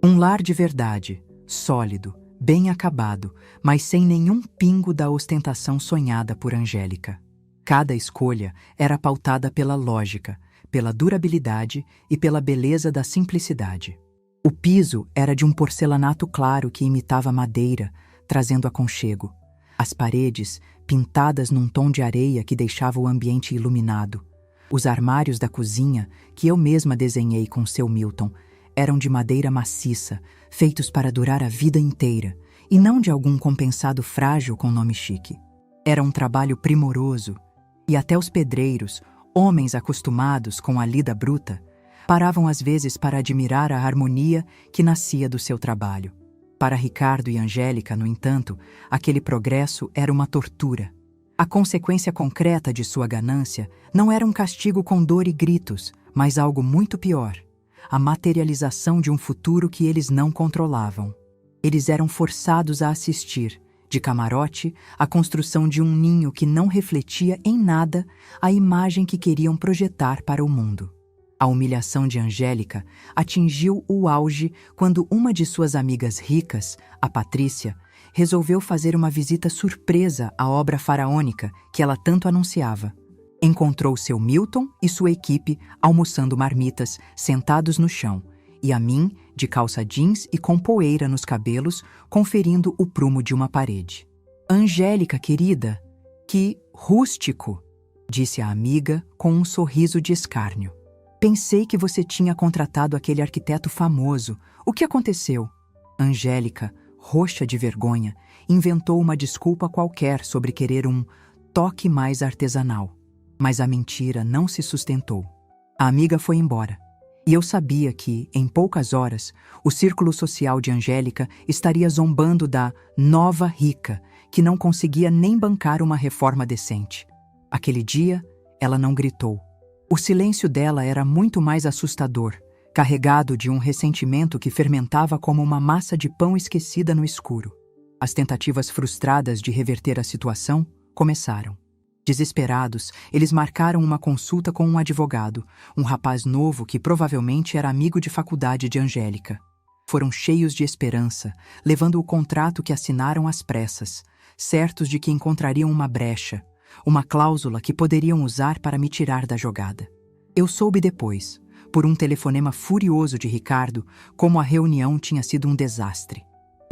Um lar de verdade, sólido, bem acabado, mas sem nenhum pingo da ostentação sonhada por Angélica. Cada escolha era pautada pela lógica, pela durabilidade e pela beleza da simplicidade. O piso era de um porcelanato claro que imitava madeira, trazendo aconchego. As paredes, pintadas num tom de areia que deixava o ambiente iluminado. Os armários da cozinha, que eu mesma desenhei com seu Milton, eram de madeira maciça, feitos para durar a vida inteira, e não de algum compensado frágil com nome chique. Era um trabalho primoroso, e até os pedreiros, homens acostumados com a lida bruta, Paravam às vezes para admirar a harmonia que nascia do seu trabalho. Para Ricardo e Angélica, no entanto, aquele progresso era uma tortura. A consequência concreta de sua ganância não era um castigo com dor e gritos, mas algo muito pior: a materialização de um futuro que eles não controlavam. Eles eram forçados a assistir, de camarote, a construção de um ninho que não refletia em nada a imagem que queriam projetar para o mundo. A humilhação de Angélica atingiu o auge quando uma de suas amigas ricas, a Patrícia, resolveu fazer uma visita surpresa à obra faraônica que ela tanto anunciava. Encontrou seu Milton e sua equipe almoçando marmitas, sentados no chão, e a mim, de calça jeans e com poeira nos cabelos, conferindo o prumo de uma parede. "Angélica, querida, que rústico", disse a amiga com um sorriso de escárnio. "Pensei que você tinha contratado aquele arquiteto famoso. O que aconteceu?" Angélica, roxa de vergonha, inventou uma desculpa qualquer sobre querer um toque mais artesanal. Mas a mentira não se sustentou. A amiga foi embora. E eu sabia que, em poucas horas, o círculo social de Angélica estaria zombando da nova rica, que não conseguia nem bancar uma reforma decente. Aquele dia, ela não gritou. O silêncio dela era muito mais assustador, carregado de um ressentimento que fermentava como uma massa de pão esquecida no escuro. As tentativas frustradas de reverter a situação começaram. Desesperados, eles marcaram uma consulta com um advogado, um rapaz novo que provavelmente era amigo de faculdade de Angélica. Foram cheios de esperança, levando o contrato que assinaram às pressas, certos de que encontrariam uma brecha, uma cláusula que poderiam usar para me tirar da jogada. Eu soube depois, por um telefonema furioso de Ricardo, como a reunião tinha sido um desastre.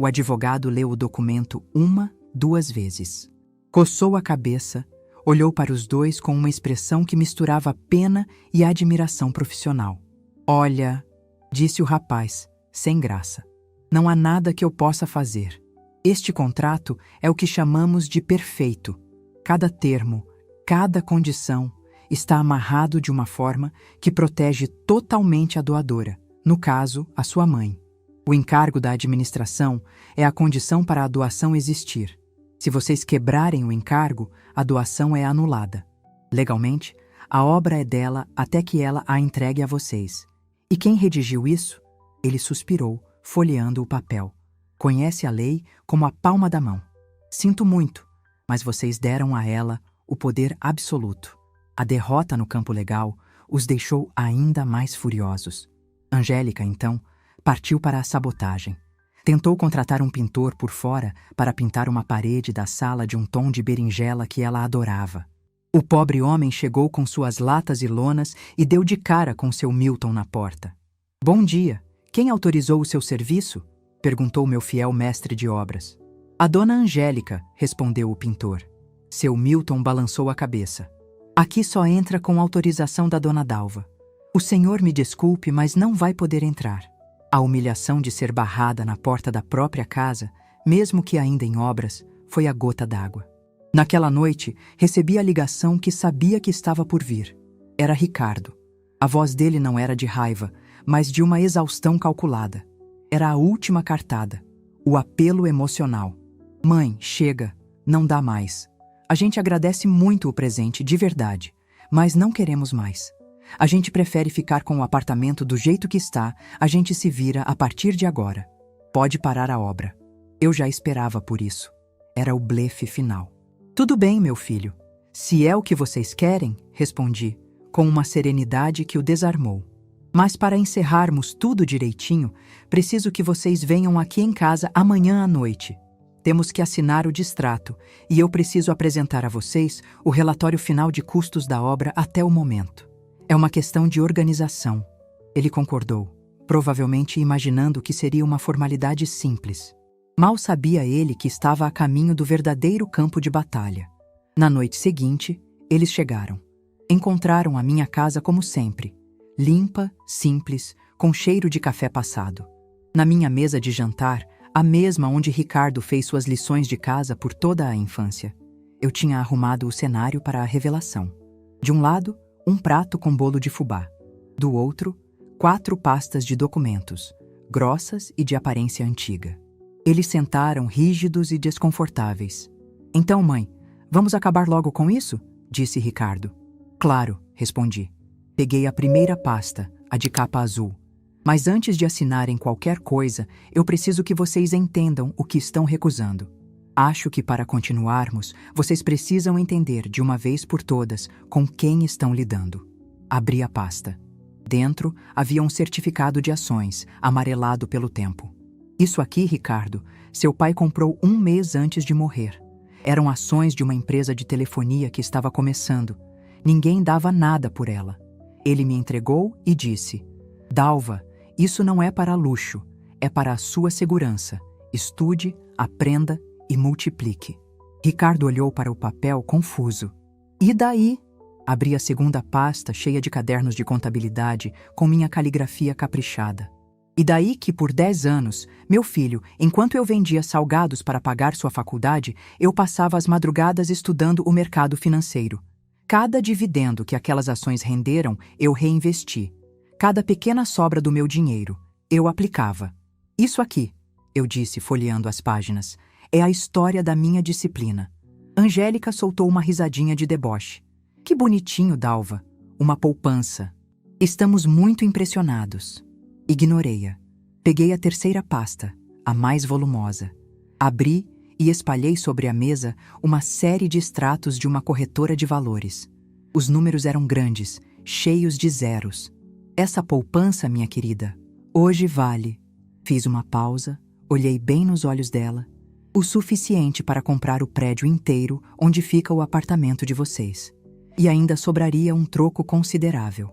O advogado leu o documento 2 vezes. Coçou a cabeça, olhou para os dois com uma expressão que misturava pena e admiração profissional. "Olha", disse o rapaz, sem graça, "não há nada que eu possa fazer. Este contrato é o que chamamos de perfeito. Cada termo, cada condição está amarrado de uma forma que protege totalmente a doadora, no caso, a sua mãe. O encargo da administração é a condição para a doação existir. Se vocês quebrarem o encargo, a doação é anulada. Legalmente, a obra é dela até que ela a entregue a vocês. E quem redigiu isso?" Ele suspirou, folheando o papel. "Conhece a lei como a palma da mão. Sinto muito, mas vocês deram a ela o poder absoluto. A derrota no campo legal os deixou ainda mais furiosos." Angélica, então, partiu para a sabotagem. Tentou contratar um pintor por fora para pintar uma parede da sala de um tom de berinjela que ela adorava. O pobre homem chegou com suas latas e lonas e deu de cara com seu Milton na porta. "Bom dia. Quem autorizou o seu serviço?" perguntou meu fiel mestre de obras. "A dona Angélica", respondeu o pintor. Seu Milton balançou a cabeça. "Aqui só entra com autorização da dona Dalva. O senhor me desculpe, mas não vai poder entrar." A humilhação de ser barrada na porta da própria casa, mesmo que ainda em obras, foi a gota d'água. Naquela noite, recebi a ligação que sabia que estava por vir. Era Ricardo. A voz dele não era de raiva, mas de uma exaustão calculada. Era a última cartada, o apelo emocional. "Mãe, chega, não dá mais. A gente agradece muito o presente, de verdade, mas não queremos mais. A gente prefere ficar com o apartamento do jeito que está, a gente se vira a partir de agora. Pode parar a obra." Eu já esperava por isso. Era o blefe final. "Tudo bem, meu filho. Se é o que vocês querem", respondi, com uma serenidade que o desarmou. "Mas para encerrarmos tudo direitinho, preciso que vocês venham aqui em casa amanhã à noite. Temos que assinar o distrato e eu preciso apresentar a vocês o relatório final de custos da obra até o momento. É uma questão de organização." Ele concordou, provavelmente imaginando que seria uma formalidade simples. Mal sabia ele que estava a caminho do verdadeiro campo de batalha. Na noite seguinte, eles chegaram. Encontraram a minha casa como sempre, limpa, simples, com cheiro de café passado. Na minha mesa de jantar, a mesma onde Ricardo fez suas lições de casa por toda a infância, eu tinha arrumado o cenário para a revelação. De um lado, um prato com bolo de fubá. Do outro, 4 pastas de documentos, grossas e de aparência antiga. Eles sentaram rígidos e desconfortáveis. Então, mãe, vamos acabar logo com isso? Disse Ricardo. Claro, respondi. Peguei a primeira pasta, a de capa azul. Mas antes de assinarem qualquer coisa, eu preciso que vocês entendam o que estão recusando. Acho que para continuarmos, vocês precisam entender de uma vez por todas com quem estão lidando. Abri a pasta. Dentro havia um certificado de ações, amarelado pelo tempo. Isso aqui, Ricardo, seu pai comprou 1 mês antes de morrer. Eram ações de uma empresa de telefonia que estava começando. Ninguém dava nada por ela. Ele me entregou e disse: Dalva, isso não é para luxo, é para a sua segurança. Estude, aprenda e multiplique. Ricardo olhou para o papel confuso. E daí? Abri a segunda pasta cheia de cadernos de contabilidade com minha caligrafia caprichada. E daí que por 10 anos, meu filho, enquanto eu vendia salgados para pagar sua faculdade, eu passava as madrugadas estudando o mercado financeiro. Cada dividendo que aquelas ações renderam, eu reinvesti. Cada pequena sobra do meu dinheiro, eu aplicava. Isso aqui, eu disse folheando as páginas, é a história da minha disciplina. Angélica soltou uma risadinha de deboche. Que bonitinho, Dalva. Uma poupança. Estamos muito impressionados. Ignorei-a. Peguei a terceira pasta, a mais volumosa. Abri e espalhei sobre a mesa uma série de extratos de uma corretora de valores. Os números eram grandes, cheios de zeros. Essa poupança, minha querida, hoje vale. Fiz uma pausa, olhei bem nos olhos dela. O suficiente para comprar o prédio inteiro onde fica o apartamento de vocês. E ainda sobraria um troco considerável.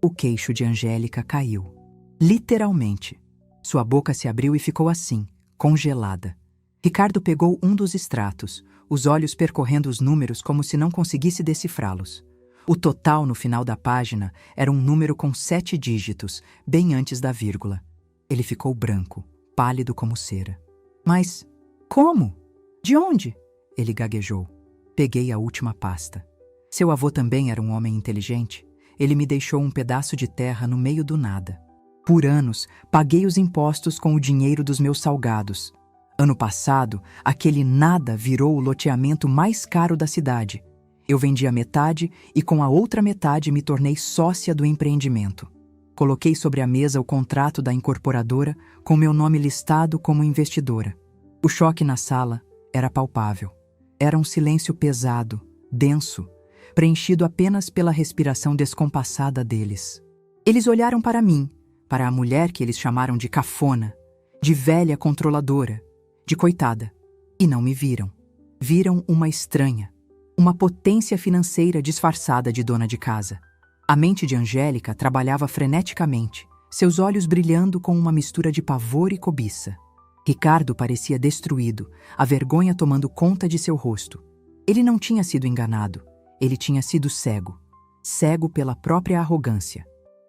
O queixo de Angélica caiu. Literalmente. Sua boca se abriu e ficou assim, congelada. Ricardo pegou um dos extratos, os olhos percorrendo os números como se não conseguisse decifrá-los. O total no final da página era um número com 7 dígitos, bem antes da vírgula. Ele ficou branco, pálido como cera. Mas como? De onde? Ele gaguejou. Peguei a última pasta. Seu avô também era um homem inteligente. Ele me deixou um pedaço de terra no meio do nada. Por anos, paguei os impostos com o dinheiro dos meus salgados. Ano passado, aquele nada virou o loteamento mais caro da cidade. Eu vendi a metade e com a outra metade me tornei sócia do empreendimento. Coloquei sobre a mesa o contrato da incorporadora com meu nome listado como investidora. O choque na sala era palpável. Era um silêncio pesado, denso, preenchido apenas pela respiração descompassada deles. Eles olharam para mim, para a mulher que eles chamaram de cafona, de velha controladora, de coitada, e não me viram. Viram uma estranha, uma potência financeira disfarçada de dona de casa. A mente de Angélica trabalhava freneticamente, seus olhos brilhando com uma mistura de pavor e cobiça. Ricardo parecia destruído, a vergonha tomando conta de seu rosto. Ele não tinha sido enganado. Ele tinha sido cego. Cego pela própria arrogância.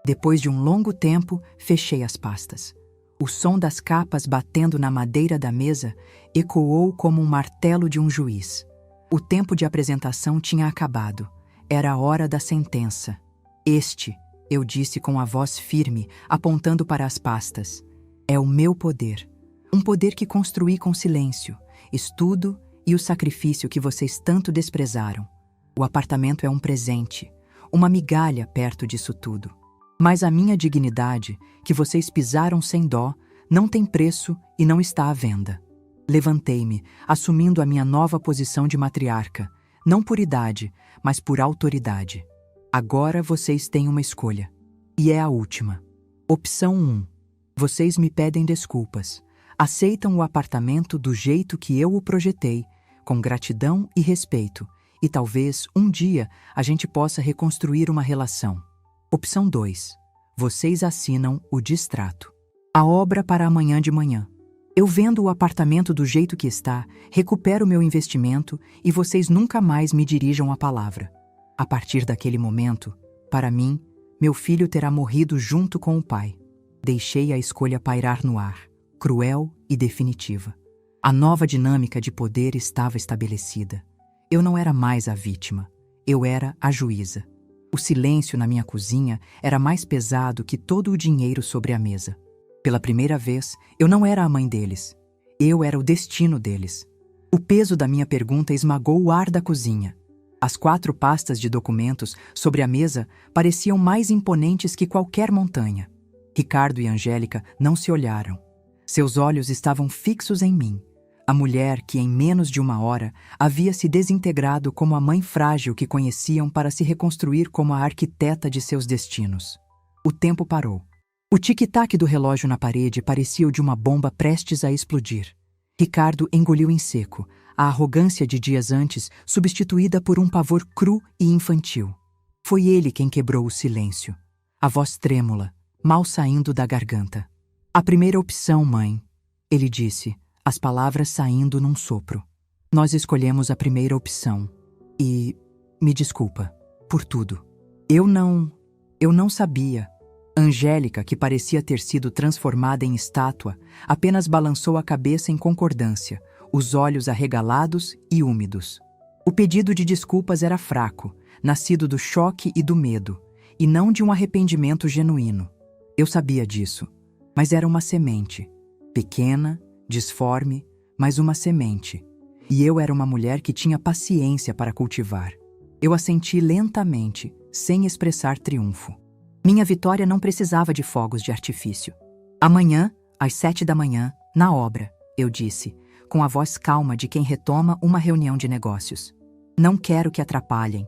Depois de um longo tempo, fechei as pastas. O som das capas batendo na madeira da mesa ecoou como um martelo de um juiz. O tempo de apresentação tinha acabado. Era a hora da sentença. Este, eu disse com a voz firme, apontando para as pastas, é o meu poder. Um poder que construí com silêncio, estudo e o sacrifício que vocês tanto desprezaram. O apartamento é um presente, uma migalha perto disso tudo. Mas a minha dignidade, que vocês pisaram sem dó, não tem preço e não está à venda. Levantei-me, assumindo a minha nova posição de matriarca, não por idade, mas por autoridade. Agora vocês têm uma escolha. E é a última. Opção 1. Vocês me pedem desculpas. Aceitam o apartamento do jeito que eu o projetei, com gratidão e respeito, e talvez, um dia, a gente possa reconstruir uma relação. Opção 2. Vocês assinam o distrato. A obra para amanhã de manhã. Eu vendo o apartamento do jeito que está, recupero meu investimento e vocês nunca mais me dirijam a palavra. A partir daquele momento, para mim, meu filho terá morrido junto com o pai. Deixei a escolha pairar no ar, cruel e definitiva. A nova dinâmica de poder estava estabelecida. Eu não era mais a vítima, eu era a juíza. O silêncio na minha cozinha era mais pesado que todo o dinheiro sobre a mesa. Pela primeira vez, eu não era a mãe deles. Eu era o destino deles. O peso da minha pergunta esmagou o ar da cozinha. As 4 pastas de documentos sobre a mesa pareciam mais imponentes que qualquer montanha. Ricardo e Angélica não se olharam. Seus olhos estavam fixos em mim. A mulher que, em menos de 1 hora, havia se desintegrado como a mãe frágil que conheciam para se reconstruir como a arquiteta de seus destinos. O tempo parou. O tic-tac do relógio na parede parecia o de uma bomba prestes a explodir. Ricardo engoliu em seco, a arrogância de dias antes substituída por um pavor cru e infantil. Foi ele quem quebrou o silêncio. A voz trêmula, mal saindo da garganta. "A primeira opção, mãe", ele disse, as palavras saindo num sopro. "Nós escolhemos a primeira opção. E me desculpa por tudo. Eu não sabia." Angélica, que parecia ter sido transformada em estátua, apenas balançou a cabeça em concordância, os olhos arregalados e úmidos. O pedido de desculpas era fraco, nascido do choque e do medo, e não de um arrependimento genuíno. Eu sabia disso, mas era uma semente, pequena, disforme, mas uma semente, e eu era uma mulher que tinha paciência para cultivar. Eu assenti lentamente, sem expressar triunfo. Minha vitória não precisava de fogos de artifício. "Amanhã, às 7 da manhã, na obra", eu disse, com a voz calma de quem retoma uma reunião de negócios. "Não quero que atrapalhem.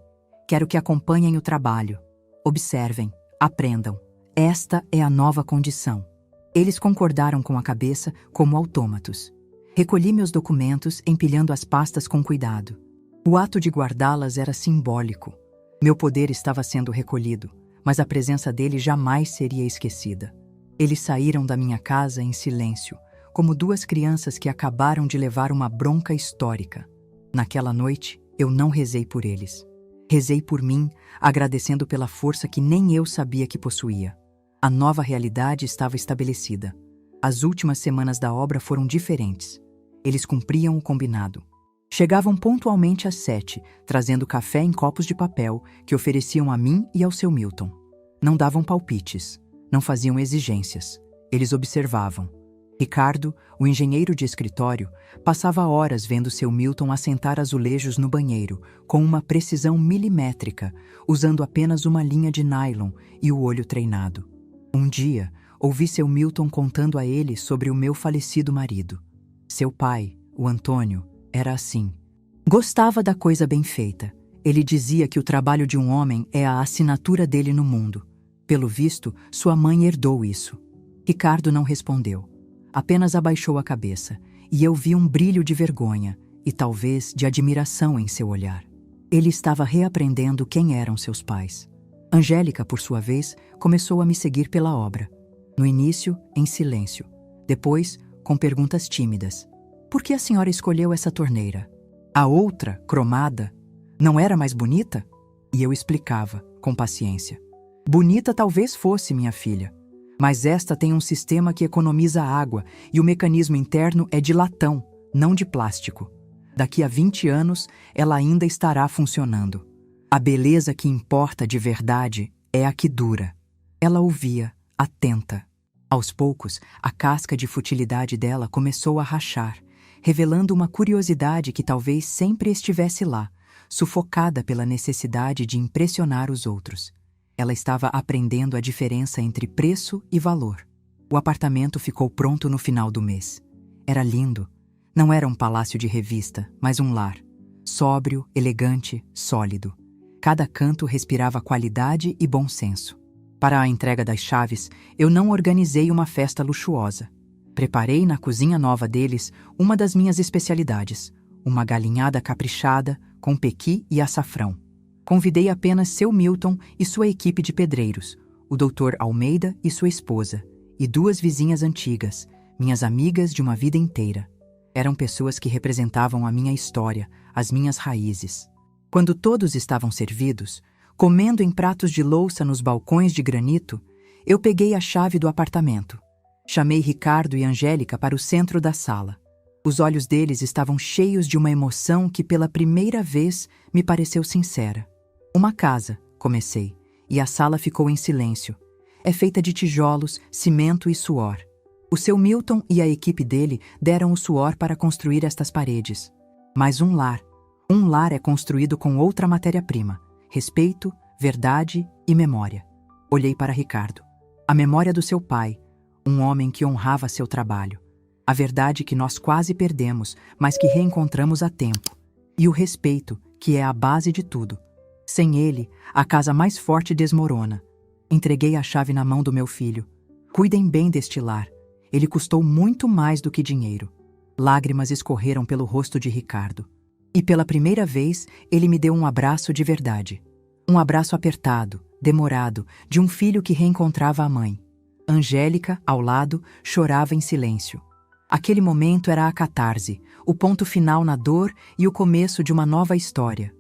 Quero que acompanhem o trabalho. Observem, aprendam. Esta é a nova condição." Eles concordaram com a cabeça como autômatos. Recolhi meus documentos, empilhando as pastas com cuidado. O ato de guardá-las era simbólico. Meu poder estava sendo recolhido, mas a presença dele jamais seria esquecida. Eles saíram da minha casa em silêncio, como 2 crianças que acabaram de levar uma bronca histórica. Naquela noite, eu não rezei por eles. Rezei por mim, agradecendo pela força que nem eu sabia que possuía. A nova realidade estava estabelecida. As últimas semanas da obra foram diferentes. Eles cumpriam o combinado. Chegavam pontualmente às 7, trazendo café em copos de papel que ofereciam a mim e ao seu Milton. Não davam palpites, não faziam exigências. Eles observavam. Ricardo, o engenheiro de escritório, passava horas vendo seu Milton assentar azulejos no banheiro, com uma precisão milimétrica, usando apenas uma linha de nylon e o olho treinado. Um dia, ouvi seu Milton contando a ele sobre o meu falecido marido. Seu pai, o Antônio, era assim. Gostava da coisa bem feita. Ele dizia que o trabalho de um homem é a assinatura dele no mundo. Pelo visto, sua mãe herdou isso. Ricardo não respondeu. Apenas abaixou a cabeça, e eu vi um brilho de vergonha e talvez de admiração em seu olhar. Ele estava reaprendendo quem eram seus pais. Angélica, por sua vez, começou a me seguir pela obra. No início, em silêncio. Depois, com perguntas tímidas. "Por que a senhora escolheu essa torneira? A outra, cromada, não era mais bonita?" E eu explicava, com paciência. "Bonita talvez fosse, minha filha, mas esta tem um sistema que economiza água e o mecanismo interno é de latão, não de plástico. Daqui a 20 anos, ela ainda estará funcionando. A beleza que importa de verdade é a que dura." Ela ouvia, atenta. Aos poucos, a casca de futilidade dela começou a rachar, revelando uma curiosidade que talvez sempre estivesse lá, sufocada pela necessidade de impressionar os outros. Ela estava aprendendo a diferença entre preço e valor. O apartamento ficou pronto no final do mês. Era lindo. Não era um palácio de revista, mas um lar. Sóbrio, elegante, sólido. Cada canto respirava qualidade e bom senso. Para a entrega das chaves, eu não organizei uma festa luxuosa. Preparei na cozinha nova deles uma das minhas especialidades, uma galinhada caprichada com pequi e açafrão. Convidei apenas seu Milton e sua equipe de pedreiros, o Dr. Almeida e sua esposa, e 2 vizinhas antigas, minhas amigas de uma vida inteira. Eram pessoas que representavam a minha história, as minhas raízes. Quando todos estavam servidos, comendo em pratos de louça nos balcões de granito, eu peguei a chave do apartamento. Chamei Ricardo e Angélica para o centro da sala. Os olhos deles estavam cheios de uma emoção que pela primeira vez me pareceu sincera. Uma casa, comecei, e a sala ficou em silêncio. É feita de tijolos, cimento e suor. O seu Milton e a equipe dele deram o suor para construir estas paredes. Mas um lar é construído com outra matéria-prima: respeito, verdade e memória. Olhei para Ricardo. A memória do seu pai, um homem que honrava seu trabalho. A verdade que nós quase perdemos, mas que reencontramos a tempo. E o respeito, que é a base de tudo. Sem ele, a casa mais forte desmorona. Entreguei a chave na mão do meu filho. Cuidem bem deste lar. Ele custou muito mais do que dinheiro. Lágrimas escorreram pelo rosto de Ricardo. E pela primeira vez, ele me deu um abraço de verdade. Um abraço apertado, demorado, de um filho que reencontrava a mãe. Angélica, ao lado, chorava em silêncio. Aquele momento era a catarse, o ponto final na dor e o começo de uma nova história.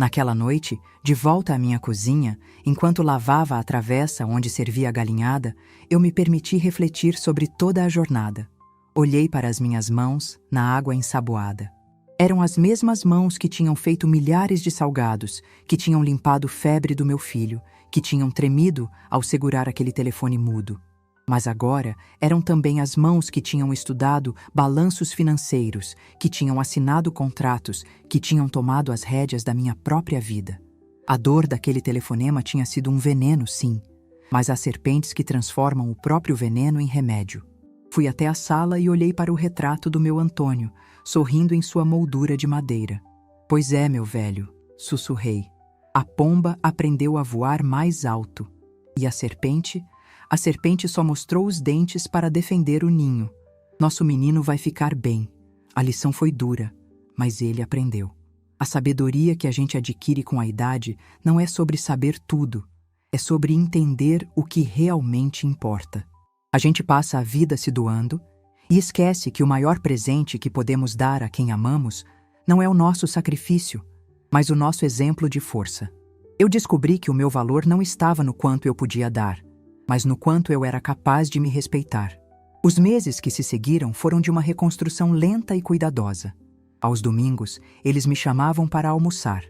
Naquela noite, de volta à minha cozinha, enquanto lavava a travessa onde servia a galinhada, eu me permiti refletir sobre toda a jornada. Olhei para as minhas mãos, na água ensaboada. Eram as mesmas mãos que tinham feito milhares de salgados, que tinham limpado febre do meu filho, que tinham tremido ao segurar aquele telefone mudo. Mas agora eram também as mãos que tinham estudado balanços financeiros, que tinham assinado contratos, que tinham tomado as rédeas da minha própria vida. A dor daquele telefonema tinha sido um veneno, sim, mas há serpentes que transformam o próprio veneno em remédio. Fui até a sala e olhei para o retrato do meu Antônio, sorrindo em sua moldura de madeira. Pois é, meu velho, sussurrei. A pomba aprendeu a voar mais alto. E a serpente? A serpente só mostrou os dentes para defender o ninho. Nosso menino vai ficar bem. A lição foi dura, mas ele aprendeu. A sabedoria que a gente adquire com a idade não é sobre saber tudo, é sobre entender o que realmente importa. A gente passa a vida se doando e esquece que o maior presente que podemos dar a quem amamos não é o nosso sacrifício, mas o nosso exemplo de força. Eu descobri que o meu valor não estava no quanto eu podia dar, mas no quanto eu era capaz de me respeitar. Os meses que se seguiram foram de uma reconstrução lenta e cuidadosa. Aos domingos, eles me chamavam para almoçar,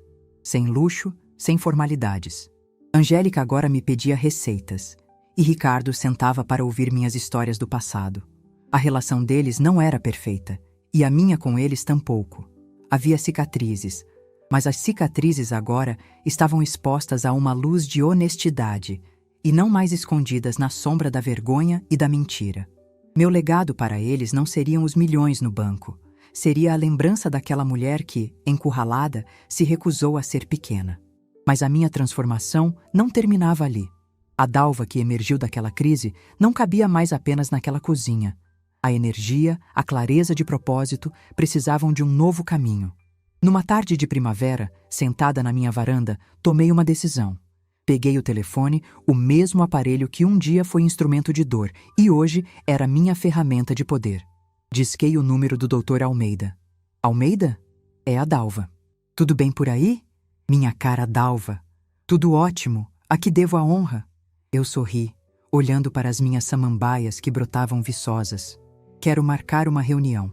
sem luxo, sem formalidades. Angélica agora me pedia receitas, e Ricardo sentava para ouvir minhas histórias do passado. A relação deles não era perfeita, e a minha com eles tampouco. Havia cicatrizes, mas as cicatrizes agora estavam expostas a uma luz de honestidade, e não mais escondidas na sombra da vergonha e da mentira. Meu legado para eles não seriam os milhões no banco, seria a lembrança daquela mulher que, encurralada, se recusou a ser pequena. Mas a minha transformação não terminava ali. A Dalva que emergiu daquela crise não cabia mais apenas naquela cozinha. A energia, a clareza de propósito precisavam de um novo caminho. Numa tarde de primavera, sentada na minha varanda, tomei uma decisão. Peguei o telefone, o mesmo aparelho que um dia foi instrumento de dor e hoje era minha ferramenta de poder. Disquei o número do Dr. Almeida. Almeida? É a Dalva. Tudo bem por aí? Minha cara Dalva. Tudo ótimo. A que devo a honra? Eu sorri, olhando para as minhas samambaias que brotavam viçosas. Quero marcar uma reunião.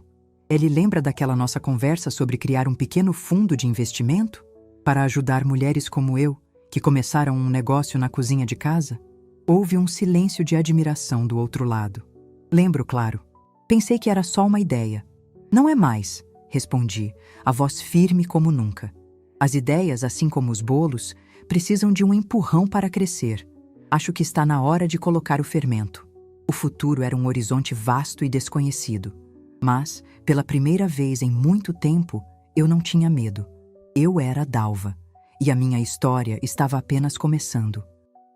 Ele lembra daquela nossa conversa sobre criar um pequeno fundo de investimento para ajudar mulheres como eu, que começaram um negócio na cozinha de casa? Houve um silêncio de admiração do outro lado. Lembro, claro. Pensei que era só uma ideia. Não é mais, respondi, a voz firme como nunca. As ideias, assim como os bolos, precisam de um empurrão para crescer. Acho que está na hora de colocar o fermento. O futuro era um horizonte vasto e desconhecido. Mas, pela primeira vez em muito tempo, eu não tinha medo. Eu era Dalva. E a minha história estava apenas começando.